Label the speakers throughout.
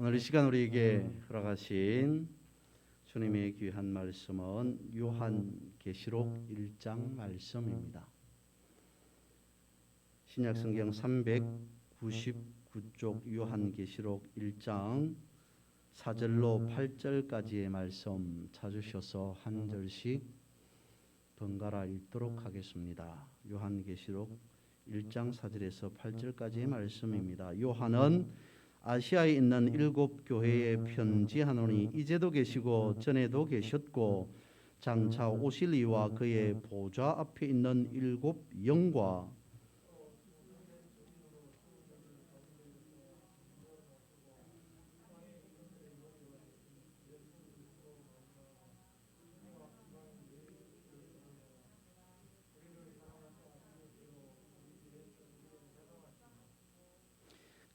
Speaker 1: 오늘 이 시간 우리에게 허락하신 주님의 귀한 말씀은 요한계시록 1장 말씀입니다. 신약성경 399쪽 요한계시록 1장 4절로 8절까지의 말씀 찾으셔서 한 절씩 번갈아 읽도록 하겠습니다. 요한계시록 1장 4절에서 8절까지의 말씀입니다. 요한은 아시아에 있는 7 교회에 편지하노니 이제도 계시고 전에도 계셨고 장차 오실 이와 그의 보좌 앞에 있는 7 영과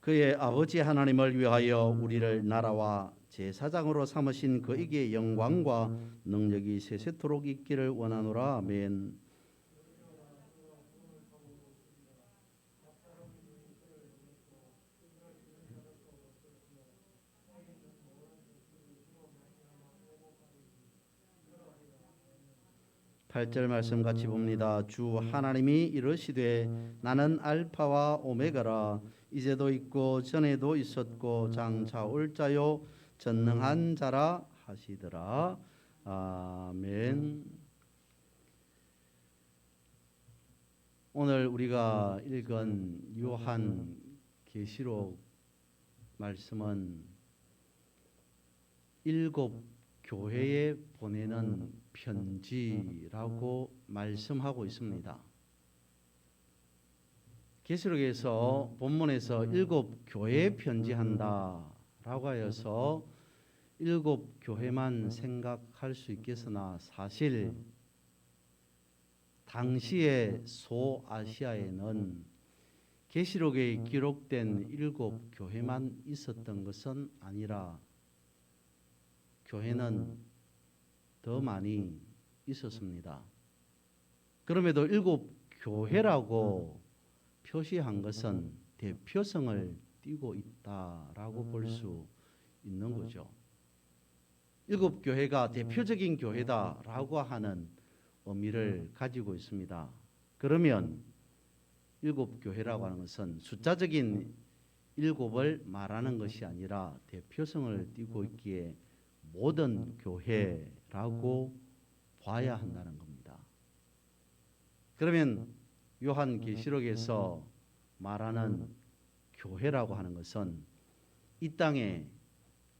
Speaker 1: 그의 아버지 하나님을 위하여 우리를 나라와 제사장으로 삼으신 그에게 영광과 능력이 세세토록 있기를 원하노라. 아멘. 팔절 말씀 같이 봅니다. 주 하나님이 이르시되 나는 알파와 오메가라. 이제도 있고 전에도 있었고 장차 올 자요 전능한 자라 하시더라. 아멘. 오늘 우리가 읽은 요한 계시록 말씀은 7 교회에 보내는 편지라고 말씀하고 있습니다. 계시록에서 본문에서 7 교회에 편지한다라고 하여서 7 교회만 생각할 수 있겠으나 사실 당시의 소아시아에는 계시록에 기록된 7 교회만 있었던 것은 아니라 교회는 더 많이 있었습니다. 그럼에도 7 교회라고 표시한 것은 대표성을 띠고 있다라고 볼 수 있는 거죠. 7 교회가 대표적인 교회다라고 하는 의미를 가지고 있습니다. 그러면 7 교회라고 하는 것은 숫자적인 7을 말하는 것이 아니라 대표성을 띠고 있기에 모든 교회라고 봐야 한다는 겁니다. 그러면 요한계시록에서 말하는 교회라고 하는 것은 이 땅에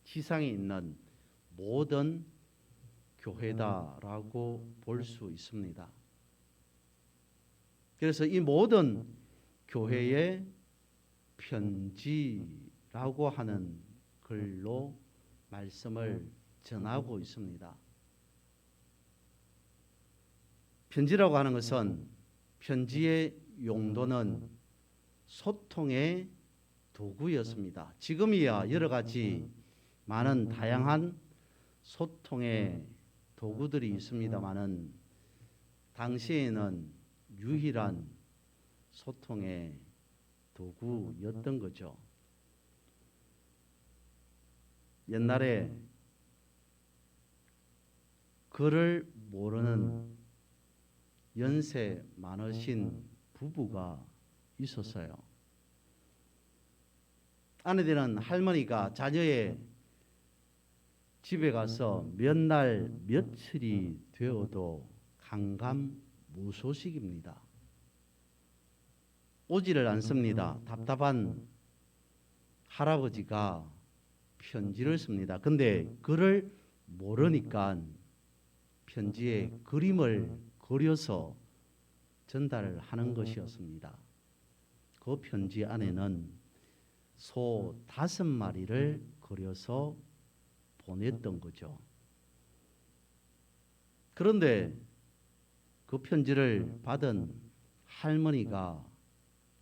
Speaker 1: 지상에 있는 모든 교회다라고 볼 수 있습니다. 그래서 이 모든 교회의 편지라고 하는 글로 말씀을 전하고 있습니다. 편지라고 하는 것은 편지의 용도는 소통의 도구였습니다. 지금이야 여러 가지 많은 다양한 소통의 도구들이 있습니다마는 당시에는 유일한 소통의 도구였던 거죠. 옛날에 글을 모르는 연세 많으신 부부가 있었어요. 아내들은 할머니가 자녀의 집에 가서 몇 날 며칠이 되어도 강감무소식입니다. 오지를 않습니다. 답답한 할아버지가 편지를 씁니다. 근데 글을 모르니까 편지에 그림을 그려서 전달을 하는 것이었습니다. 그 편지 안에는 소 5마리를 그려서 보냈던 거죠. 그런데 그 편지를 받은 할머니가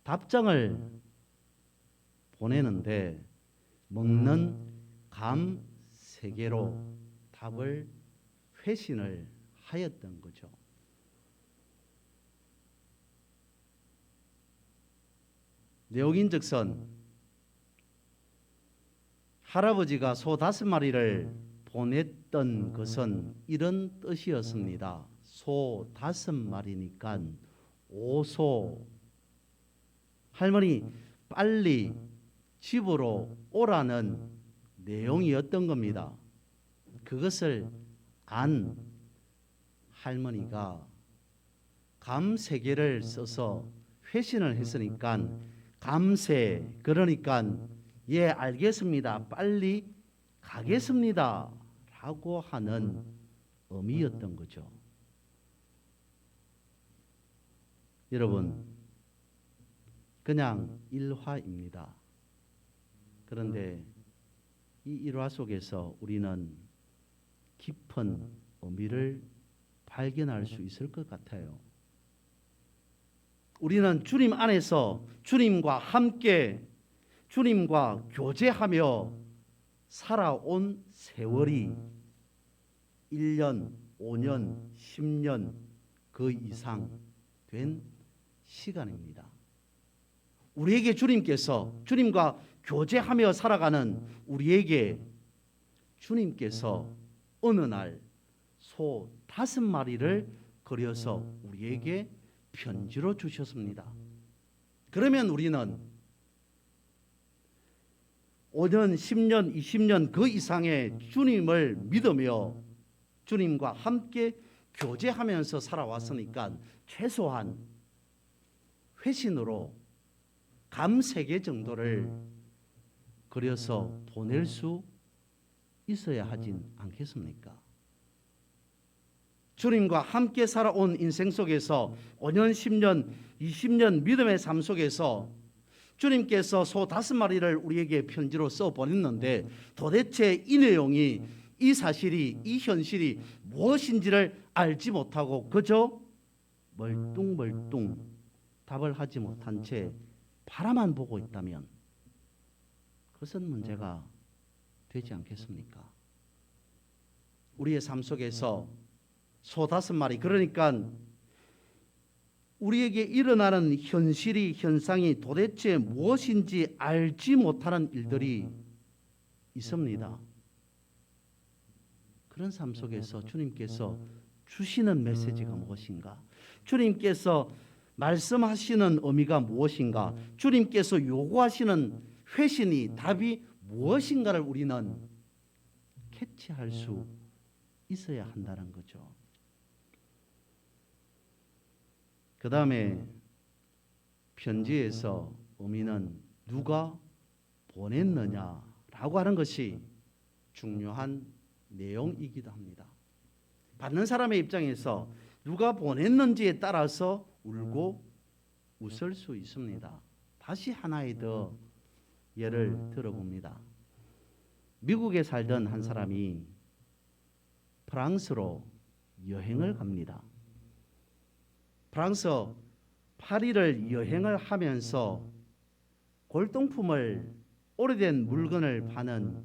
Speaker 1: 답장을 보내는데 먹는 감 3개로 답을 회신을 하였던 거죠. 내용인즉슨 할아버지가 소 5마리를 보냈던 것은 이런 뜻이었습니다. 소 5마리니까 오소. 할머니 빨리 집으로 오라는 내용이었던 겁니다. 그것을 안 할머니가 감 3개를 써서 회신을 했으니까 감세, 그러니까 예 알겠습니다, 빨리 가겠습니다 라고 하는 의미였던 거죠. 여러분, 그냥 일화입니다. 그런데 이 일화 속에서 우리는 깊은 의미를 발견할 수 있을 것 같아요. 우리는 주님 안에서 주님과 함께 주님과 교제하며 살아온 세월이 1년, 5년, 10년 그 이상 된 시간입니다. 우리에게 주님께서 주님과 교제하며 살아가는 우리에게 주님께서 어느 날 소 5마리를 그려서 우리에게 편지로 주셨습니다. 그러면 우리는 5년, 10년, 20년 그 이상의 주님을 믿으며 주님과 함께 교제하면서 살아왔으니까 최소한 회신으로 감 3개 정도를 그려서 보낼 수 있어야 하진 않겠습니까? 주님과 함께 살아온 인생 속에서 5년, 10년, 20년 믿음의 삶 속에서 주님께서 소 5마리를 우리에게 편지로 써 보냈는데 도대체 이 내용이, 이 사실이, 이 현실이 무엇인지를 알지 못하고 그저 멀뚱멀뚱 답을 하지 못한 채 바라만 보고 있다면 그것은 문제가 되지 않겠습니까? 우리의 삶 속에서 소 5마리, 그러니까 우리에게 일어나는 현실이, 현상이 도대체 무엇인지 알지 못하는 일들이 있습니다. 그런 삶 속에서 주님께서 주시는 메시지가 무엇인가? 주님께서 말씀하시는 의미가 무엇인가? 주님께서 요구하시는 회신이, 답이 무엇인가를 우리는 캐치할 수 있어야 한다는 거죠. 그 다음에 편지에서 의미는 누가 보냈느냐라고 하는 것이 중요한 내용이기도 합니다. 받는 사람의 입장에서 누가 보냈는지에 따라서 울고 웃을 수 있습니다. 다시 하나의 더 예를 들어봅니다. 미국에 살던 한 사람이 프랑스로 여행을 갑니다. 프랑스 파리를 여행을 하면서 골동품을, 오래된 물건을 파는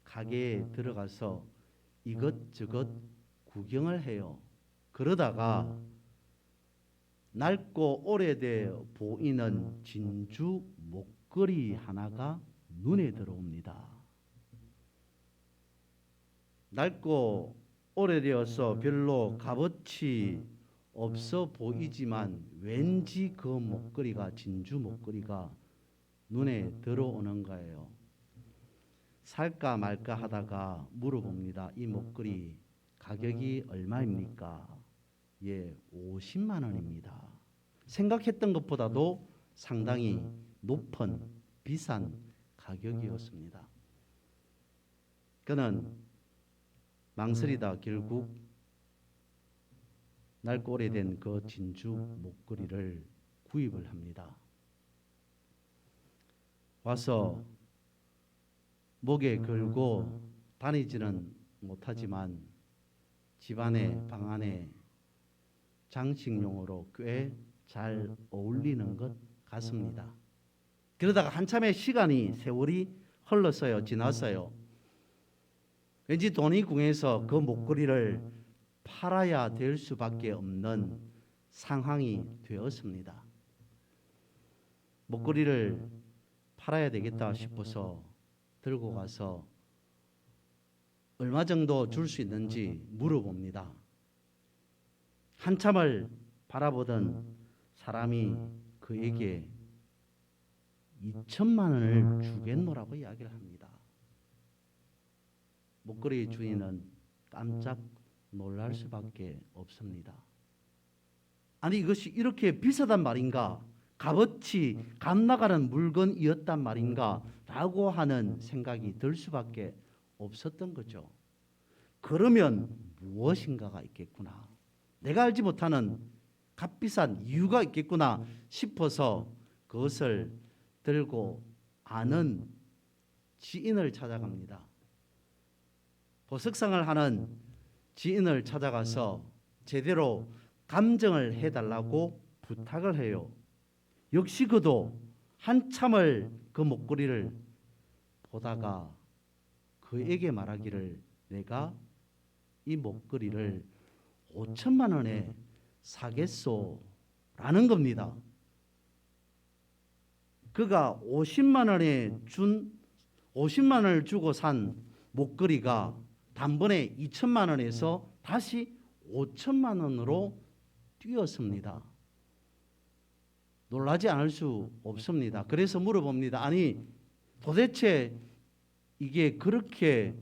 Speaker 1: 가게에 들어가서 이것저것 구경을 해요. 그러다가 낡고 오래되어 보이는 진주 목걸이 하나가 눈에 들어옵니다. 낡고 오래되어서 별로 값어치 없어 보이지만 왠지 그 목걸이가, 진주 목걸이가 눈에 들어오는 거예요. 살까 말까 하다가 물어봅니다. 이 목걸이 가격이 얼마입니까? 예, 50만 원입니다. 생각했던 것보다도 상당히 높은, 비싼 가격이었습니다. 그는 망설이다 결국 낡고 오래된 그 진주 목걸이를 구입을 합니다. 와서 목에 걸고 다니지는 못하지만 집안에, 방 안에 장식용으로 꽤 잘 어울리는 것 같습니다. 그러다가 한참의 시간이, 세월이 흘렀어요. 지났어요. 왠지 돈이 궁해서 그 목걸이를 팔아야 될 수밖에 없는 상황이 되었습니다. 목걸이를 팔아야 되겠다 싶어서 들고 가서 얼마 정도 줄 수 있는지 물어봅니다. 한참을 바라보던 사람이 그에게 2천만 원을 주겠노라고 이야기를 합니다. 목걸이 주인은 깜짝 놀랄 수밖에 없습니다. 아니 이것이 이렇게 비싸단 말인가? 값어치 값 나가는 물건이었단 말인가? 라고 하는 생각이 들 수밖에 없었던 거죠. 그러면 무엇인가가 있겠구나. 내가 알지 못하는 값비싼 이유가 있겠구나 싶어서 그것을 들고 아는 지인을 찾아갑니다. 보석상을 하는 지인을 찾아가서 제대로 감정을 해달라고 부탁을 해요. 역시 그도 한참을 그 목걸이를 보다가 그에게 말하기를 내가 이 목걸이를 5천만 원에 사겠소 라는 겁니다. 그가 50만 원을 주고 산 목걸이가 단번에 2천만 원에서 다시 5천만 원으로 뛰었습니다. 놀라지 않을 수 없습니다. 그래서 물어봅니다. 아니 도대체 이게 그렇게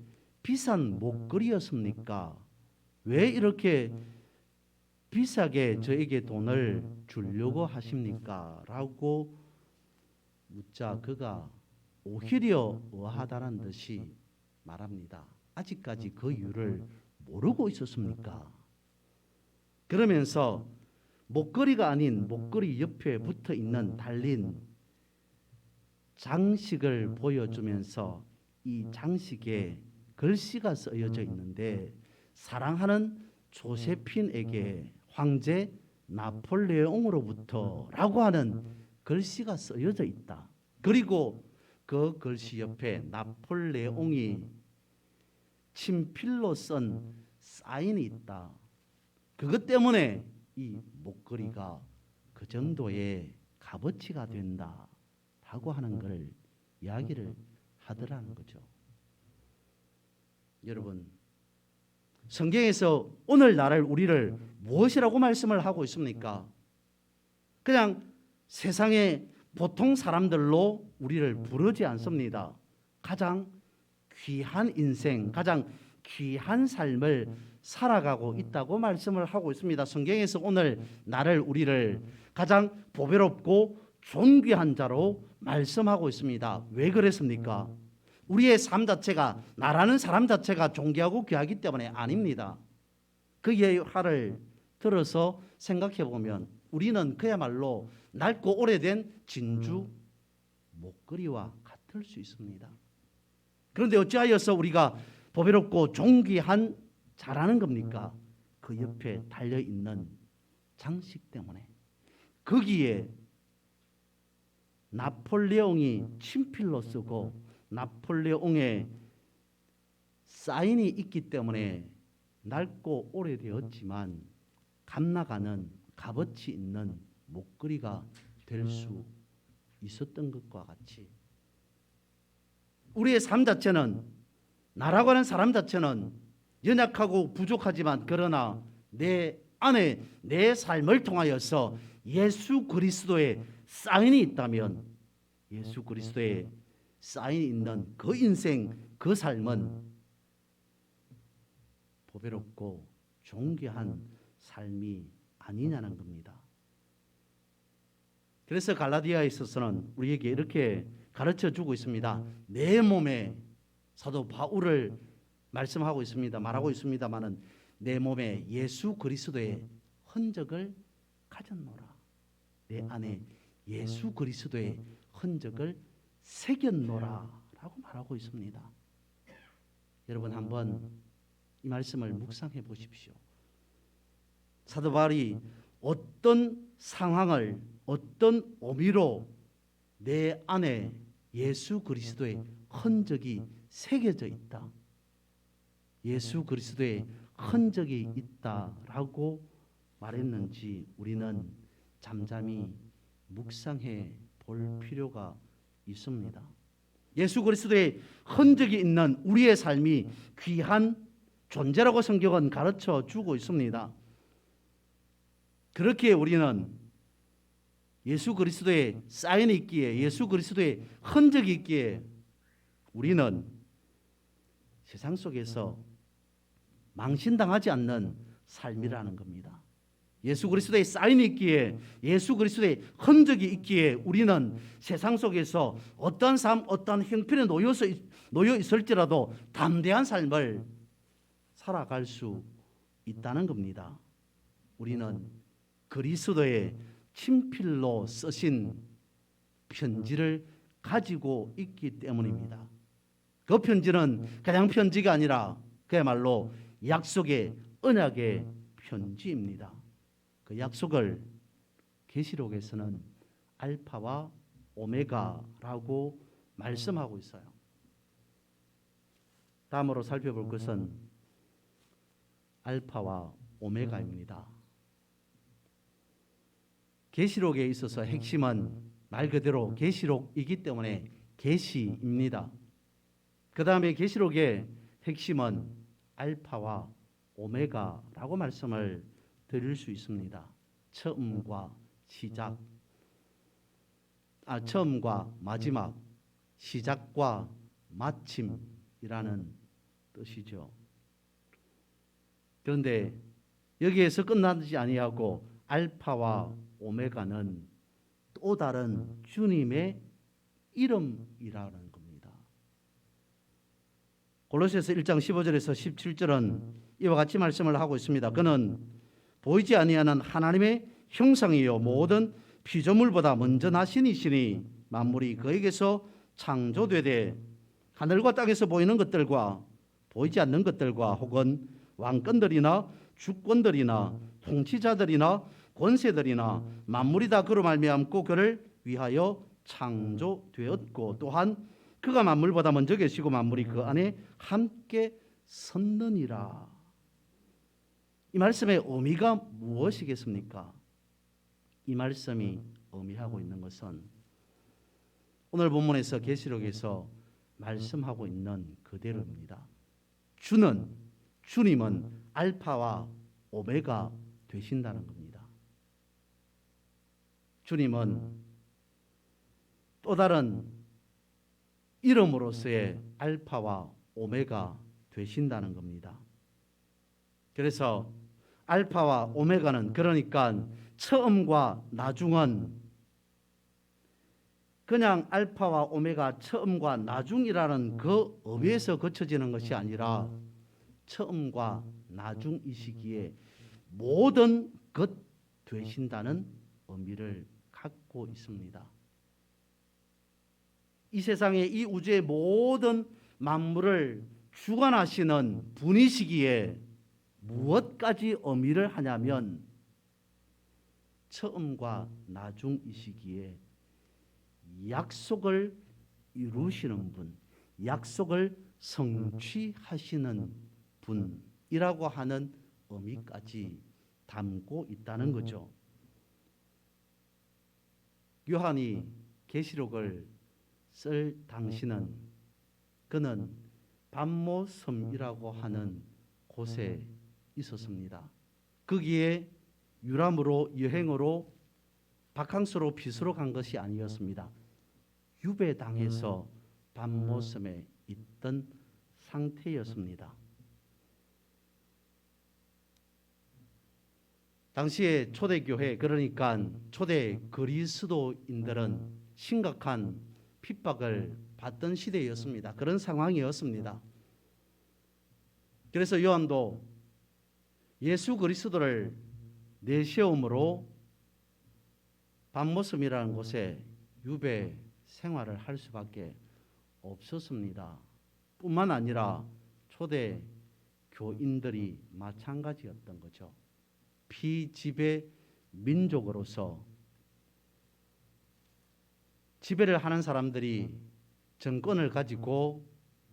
Speaker 1: 비싼 목걸이였습니까? 왜 이렇게 비싸게 저에게 돈을 주려고 하십니까? 라고 묻자 그가 오히려 의아하다는 듯이 말합니다. 아직까지 그 이유를 모르고 있었습니까? 그러면서 목걸이가 아닌 목걸이 옆에 붙어 있는 달린 장식을 보여주면서 이 장식에 글씨가 쓰여져 있는데 사랑하는 조세핀에게 황제 나폴레옹으로부터 라고 하는 글씨가 쓰여져 있다. 그리고 그 글씨 옆에 나폴레옹이 친필로 쓴 사인이 있다. 그것 때문에 이 목걸이가 그 정도의 값어치가 된다 라고 하는 걸 이야기를 하더라는 거죠. 여러분, 성경에서 오늘날 우리를 무엇이라고 말씀을 하고 있습니까? 그냥 세상의 보통 사람들로 우리를 부르지 않습니다. 가장 귀한 인생, 가장 귀한 삶을 살아가고 있다고 말씀을 하고 있습니다. 성경에서 오늘 나를 우리를 가장 보배롭고 존귀한 자로 말씀하고 있습니다. 왜 그랬습니까? 우리의 삶 자체가 나라는 사람 자체가 존귀하고 귀하기 때문에 아닙니다. 그 예화를 들어서 생각해 보면 우리는 그야말로 낡고 오래된 진주 목걸이와 같을 수 있습니다. 그런데 어찌하여서 우리가 보배롭고 존귀한 자라는 겁니까? 그 옆에 달려있는 장식 때문에. 거기에 나폴레옹이 친필로 쓰고 나폴레옹의 사인이 있기 때문에 낡고 오래되었지만 값나가는 값어치 있는 목걸이가 될 수 있었던 것과 같이 우리의 삶 자체는 나라고 하는 사람 자체는 연약하고 부족하지만 그러나 내 안에 내 삶을 통하여서 예수 그리스도의 사인이 있다면 예수 그리스도의 사인이 있는 그 인생 그 삶은 보배롭고 존귀한 삶이 아니냐는 겁니다. 그래서 갈라디아에 있어서는 우리에게 이렇게 가르쳐 주고 있습니다. 내 몸에 사도 바울을 말씀하고 있습니다. 말하고 있습니다만은 내 몸에 예수 그리스도의 흔적을 가졌노라. 내 안에 예수 그리스도의 흔적을 새겼노라 라고 말하고 있습니다. 여러분 한번 이 말씀을 묵상해 보십시오. 사도 바울이 어떤 상황을 어떤 의미로 내 안에 예수 그리스도의 흔적이 새겨져 있다. 예수 그리스도의 흔적이 있다라고 말했는지 우리는 잠잠히 묵상해 볼 필요가 있습니다. 예수 그리스도의 흔적이 있는 우리의 삶이 귀한 존재라고 성경은 가르쳐 주고 있습니다. 그렇기에 우리는 예수 그리스도의 사인이 있기에, 예수 그리스도의 흔적이 있기에 우리는 세상 속에서 망신당하지 않는 삶이라는 겁니다. 예수 그리스도의 사인이 있기에, 예수 그리스도의 흔적이 있기에 우리는 세상 속에서 어떤 삶, 어떤 형편에 놓여 있을지라도 담대한 삶을 살아갈 수 있다는 겁니다. 우리는 그리스도의 친필로 쓰신 편지를 가지고 있기 때문입니다. 그 편지는 그냥 편지가 아니라 그야말로 약속의 언약의 편지입니다. 그 약속을 계시록에서는 알파와 오메가라고 말씀하고 있어요. 다음으로 살펴볼 것은 알파와 오메가입니다. 계시록에 있어서 핵심은 말 그대로 계시록이기 때문에 계시입니다. 그 다음에 계시록의 핵심은 알파와 오메가라고 말씀을 드릴 수 있습니다. 처음과 시작, 처음과 마지막, 시작과 마침이라는 뜻이죠. 그런데 여기에서 끝나지 아니하고 알파와 오메가는 또 다른 주님의 이름이라는 겁니다. 골로새서 1장 15절에서 17절은 이와 같이 말씀을 하고 있습니다. 그는 보이지 아니하는 하나님의 형상이요 모든 피조물보다 먼저 나신 이시니 만물이 그에게서 창조되되 하늘과 땅에서 보이는 것들과 보이지 않는 것들과 혹은 왕권들이나 주권들이나 통치자들이나 권세들이나 만물이 다 그로 말미암고 그를 위하여 창조되었고 또한 그가 만물보다 먼저 계시고 만물이 그 안에 함께 섰느니라. 이 말씀의 의미가 무엇이겠습니까? 이 말씀이 의미하고 있는 것은 오늘 본문에서 계시록에서 말씀하고 있는 그대로입니다. 주님은 알파와 오메가 되신다는 겁니다. 주님은 또 다른 이름으로서의 알파와 오메가 되신다는 겁니다. 그래서 알파와 오메가는 그러니까 처음과 나중은 그냥 알파와 오메가 처음과 나중이라는 그 의미에서 거쳐지는 것이 아니라 처음과 나중이시기에 모든 것 되신다는 의미를 갖고 있습니다. 이 세상의 이 우주의 모든 만물을 주관하시는 분이시기에 무엇까지 의미를 하냐면 처음과 나중이시기에 약속을 이루시는 분, 약속을 성취하시는 분이라고 하는 의미까지 담고 있다는 거죠. 요한이 계시록을 쓸 당시는 그는 밤모섬이라고 하는 곳에 있었습니다. 거기에 유람으로 여행으로 바캉스로 빚으로 간 것이 아니었습니다. 유배당해서 밤모섬에 있던 상태였습니다. 당시에 초대교회 그러니까 초대 그리스도인들은 심각한 핍박을 받던 시대였습니다. 그런 상황이었습니다. 그래서 요한도 예수 그리스도를 내세움으로 밤모섬이라는 곳에 유배 생활을 할 수밖에 없었습니다. 뿐만 아니라 초대 교인들이 마찬가지였던 거죠. 피지배 민족으로서 지배를 하는 사람들이 정권을 가지고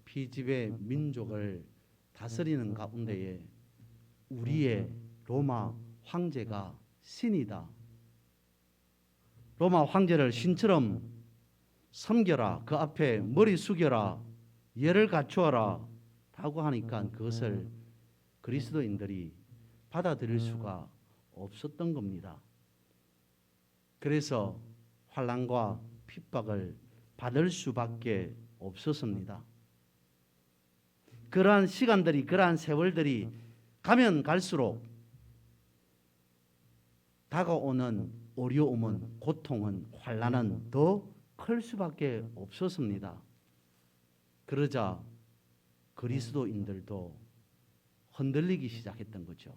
Speaker 1: 피지배 민족을 다스리는 가운데에 우리의 로마 황제가 신이다. 로마 황제를 신처럼 섬겨라, 그 앞에 머리 숙여라, 예를 갖추어라 라고 하니까 그것을 그리스도인들이 받아들일 수가 없었던 겁니다. 그래서 환난과 핍박을 받을 수밖에 없었습니다. 그러한 시간들이, 그러한 세월들이 가면 갈수록 다가오는 어려움은, 고통은, 환난은 더 클 수밖에 없었습니다. 그러자 그리스도인들도 흔들리기 시작했던 거죠.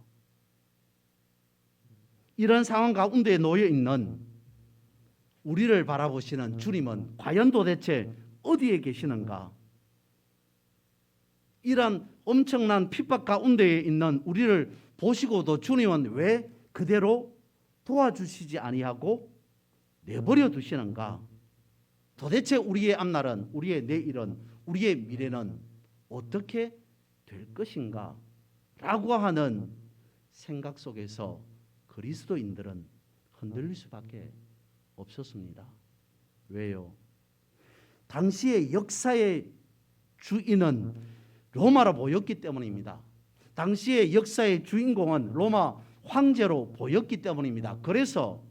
Speaker 1: 이런 상황 가운데 놓여 있는 우리를 바라보시는 주님은 과연 도대체 어디에 계시는가? 이런 엄청난 핍박 가운데에 있는 우리를 보시고도 주님은 왜 그대로 도와주시지 아니하고 내버려 두시는가? 도대체 우리의 앞날은, 우리의 내일은, 우리의 미래는 어떻게 될 것인가? 라고 하는 생각 속에서 그리스도인들은 흔들릴 수밖에 없었습니다. 왜요? 당시의 역사의 주인은 로마로 보였기 때문입니다. 당시의 역사의 주인공은 로마 황제로 보였기 때문입니다. 그래서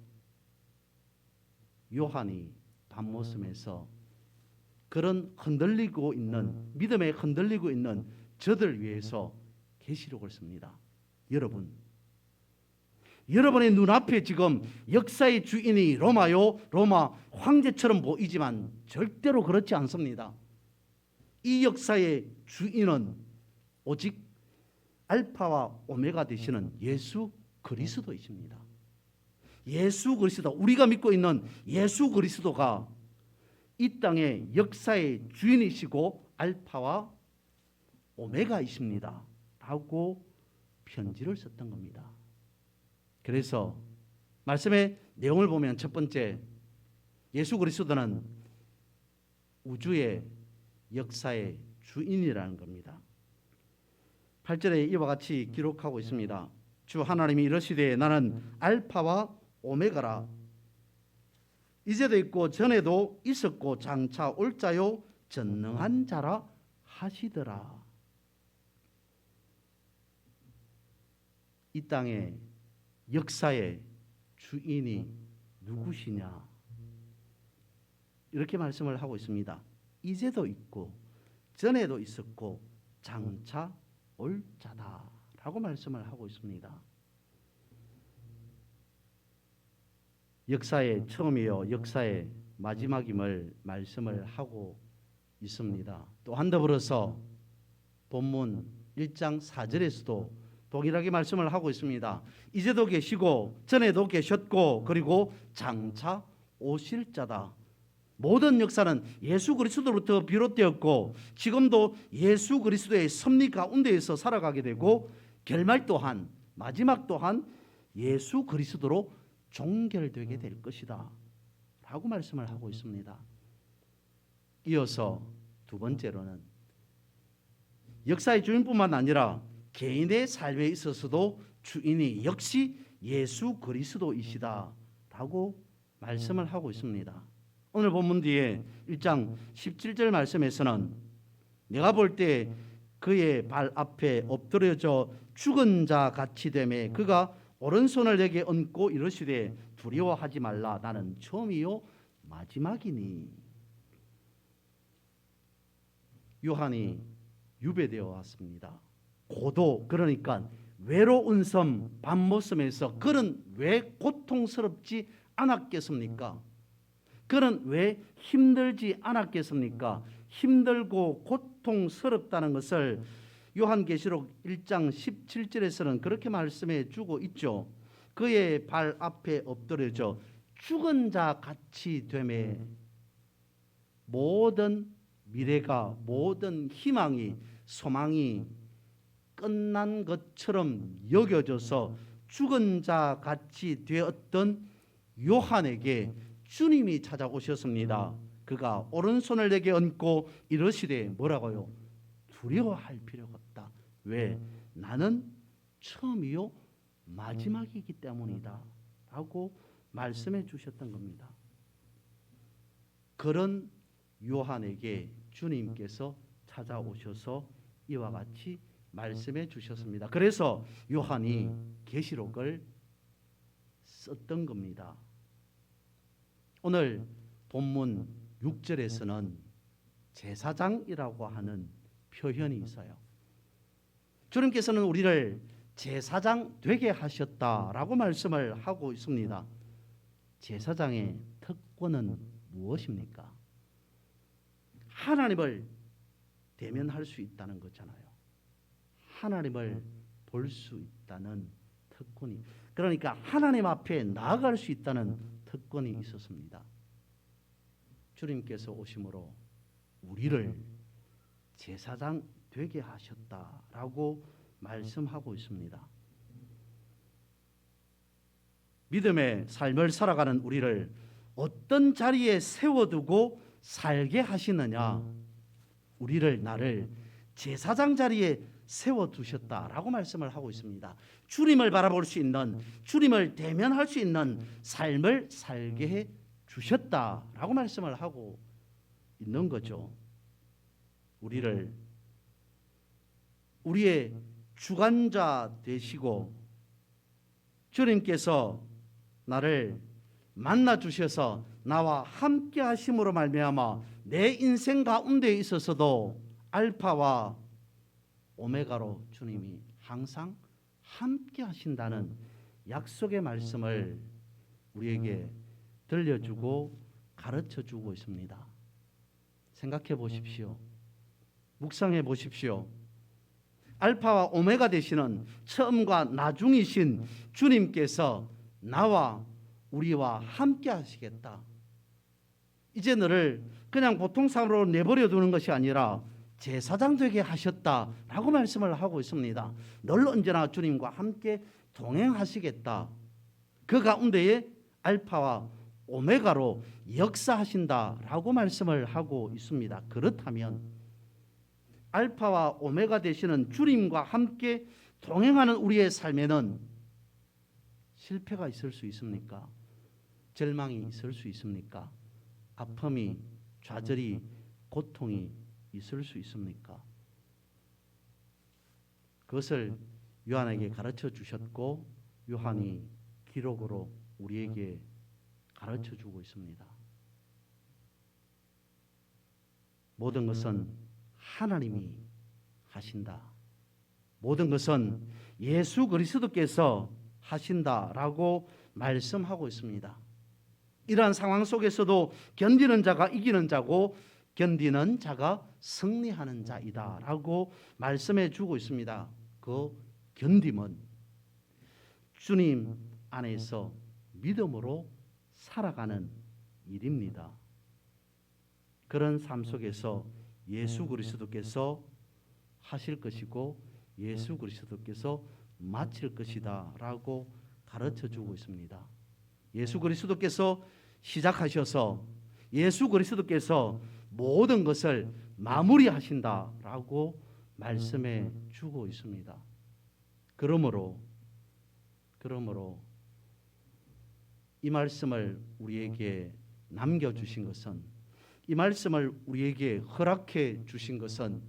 Speaker 1: 요한이 밤모섬에서 그런 흔들리고 있는, 믿음에 흔들리고 있는 저들 위해서 계시록을 씁니다. 여러분의 눈앞에 지금 역사의 주인이 로마요, 로마 황제처럼 보이지만 절대로 그렇지 않습니다. 이 역사의 주인은 오직 알파와 오메가 되시는 예수 그리스도이십니다. 예수 그리스도, 우리가 믿고 있는 예수 그리스도가 이 땅의 역사의 주인이시고 알파와 오메가이십니다 라고 편지를 썼던 겁니다. 그래서 말씀의 내용을 보면 첫 번째, 예수 그리스도는 우주의 역사의 주인이라는 겁니다. 8절에 이와 같이 기록하고 있습니다. 주 하나님이 이르시되 나는 알파와 오메가라. 이제도 있고 전에도 있었고 장차 올 자요 전능한 자라 하시더라. 이 땅의 역사의 주인이 누구시냐? 이렇게 말씀을 하고 있습니다. 이제도 있고 전에도 있었고 장차 올 자다라고 말씀을 하고 있습니다. 역사의 처음이요 역사의 마지막임을 말씀을 하고 있습니다. 또한 더불어서 본문 1장 4절에서도 동일하게 말씀을 하고 있습니다. 이제도 계시고 전에도 계셨고 그리고 장차 오실 자다. 모든 역사는 예수 그리스도로부터 비롯되었고 지금도 예수 그리스도의 섭리 가운데에서 살아가게 되고 결말 또한, 마지막 또한 예수 그리스도로 종결되게 될 것이다 라고 말씀을 하고 있습니다. 이어서 두 번째로는 역사의 주인뿐만 아니라 개인의 삶에 있어서도 주인이 역시 예수 그리스도이시다 라고 말씀을 하고 있습니다. 오늘 본문 뒤에 1장 17절 말씀에서는 내가 볼 때 그의 발 앞에 엎드려져 죽은 자 같이 되매 그가 오른손을 내게 얹고 이르시되 두려워하지 말라 나는 처음이요 마지막이니. 요한이 유배되어 왔습니다. 고도, 그러니까 외로운 섬 밤모섬에서 그는 왜 고통스럽지 않았겠습니까? 그는 왜 힘들지 않았겠습니까? 힘들고 고통스럽다는 것을 요한계시록 1장 17절에서는 그렇게 말씀해 주고 있죠. 그의 발 앞에 엎드려져 죽은 자 같이 되매 모든 미래가, 모든 희망이, 소망이 끝난 것처럼 여겨져서 죽은 자 같이 되었던 요한에게 주님이 찾아오셨습니다. 그가 오른손을 내게 얹고 이르시되 뭐라고요? 두려워할 필요가 없다. 왜? 나는 처음이요 마지막이기 때문이다 라고 말씀해 주셨던 겁니다. 그런 요한에게 주님께서 찾아오셔서 이와 같이 말씀해 주셨습니다. 그래서 요한이 계시록을 썼던 겁니다. 오늘 본문 6절에서는 제사장이라고 하는 표현이 있어요. 주님께서는 우리를 제사장 되게 하셨다라고 말씀을 하고 있습니다. 제사장의 특권은 무엇입니까? 하나님을 대면할 수 있다는 거잖아요. 하나님을 볼 수 있다는 특권이, 그러니까 하나님 앞에 나아갈 수 있다는 특권이 있었습니다. 주님께서 오심으로 우리를 제사장 되게 하셨다라고 말씀하고 있습니다. 믿음의 삶을 살아가는 우리를 어떤 자리에 세워두고 살게 하시느냐? 우리를, 나를 제사장 자리에 세워두셨다라고 말씀을 하고 있습니다. 주님을 바라볼 수 있는, 주님을 대면할 수 있는 삶을 살게 해 주셨다라고 말씀을 하고 있는 거죠. 우리를 우리의 주관자 되시고 주님께서 나를 만나 주셔서 나와 함께 하심으로 말미암아 내 인생 가운데 있어서도 알파와 오메가로 주님이 항상 함께 하신다는 약속의 말씀을 우리에게 들려주고 가르쳐주고 있습니다. 생각해 보십시오. 묵상해 보십시오. 알파와 오메가 되시는 처음과 나중이신 주님께서 나와 우리와 함께 하시겠다. 이제 너를 그냥 보통 사람으로 내버려 두는 것이 아니라 제사장 되게 하셨다라고 말씀을 하고 있습니다. 늘 언제나 주님과 함께 동행하시겠다. 그 가운데에 알파와 오메가로 역사하신다라고 말씀을 하고 있습니다. 그렇다면 알파와 오메가 되시는 주님과 함께 동행하는 우리의 삶에는 실패가 있을 수 있습니까? 절망이 있을 수 있습니까? 아픔이, 좌절이, 고통이 있을 수 있습니까? 그것을 요한에게 가르쳐 주셨고 요한이 기록으로 우리에게 가르쳐 주고 있습니다. 모든 것은 하나님이 하신다. 모든 것은 예수 그리스도께서 하신다라고 말씀하고 있습니다. 이러한 상황 속에서도 견디는 자가 이기는 자고 견디는 자가 승리하는 자이다라고 말씀해 주고 있습니다. 그 견딤은 주님 안에서 믿음으로 살아가는 일입니다. 그런 삶 속에서 예수 그리스도께서 하실 것이고 예수 그리스도께서 마칠 것이다 라고 가르쳐 주고 있습니다. 예수 그리스도께서 시작하셔서 예수 그리스도께서 모든 것을 마무리하신다 라고 말씀해 주고 있습니다. 그러므로 이 말씀을 우리에게 남겨주신 것은, 이 말씀을 우리에게 허락해 주신 것은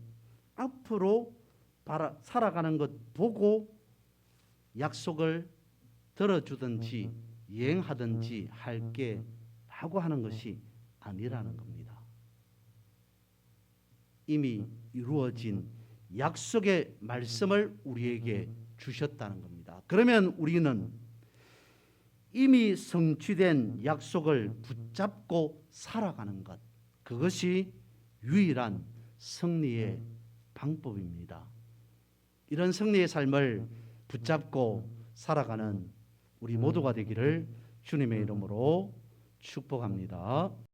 Speaker 1: 앞으로 살아가는 것 보고 약속을 들어주든지 이행하든지 할게 라고 하는 것이 아니라는 겁니다. 이미 이루어진 약속의 말씀을 우리에게 주셨다는 겁니다. 그러면 우리는 이미 성취된 약속을 붙잡고 살아가는 것, 그것이 유일한 승리의 방법입니다. 이런 승리의 삶을 붙잡고 살아가는 우리 모두가 되기를 주님의 이름으로 축복합니다.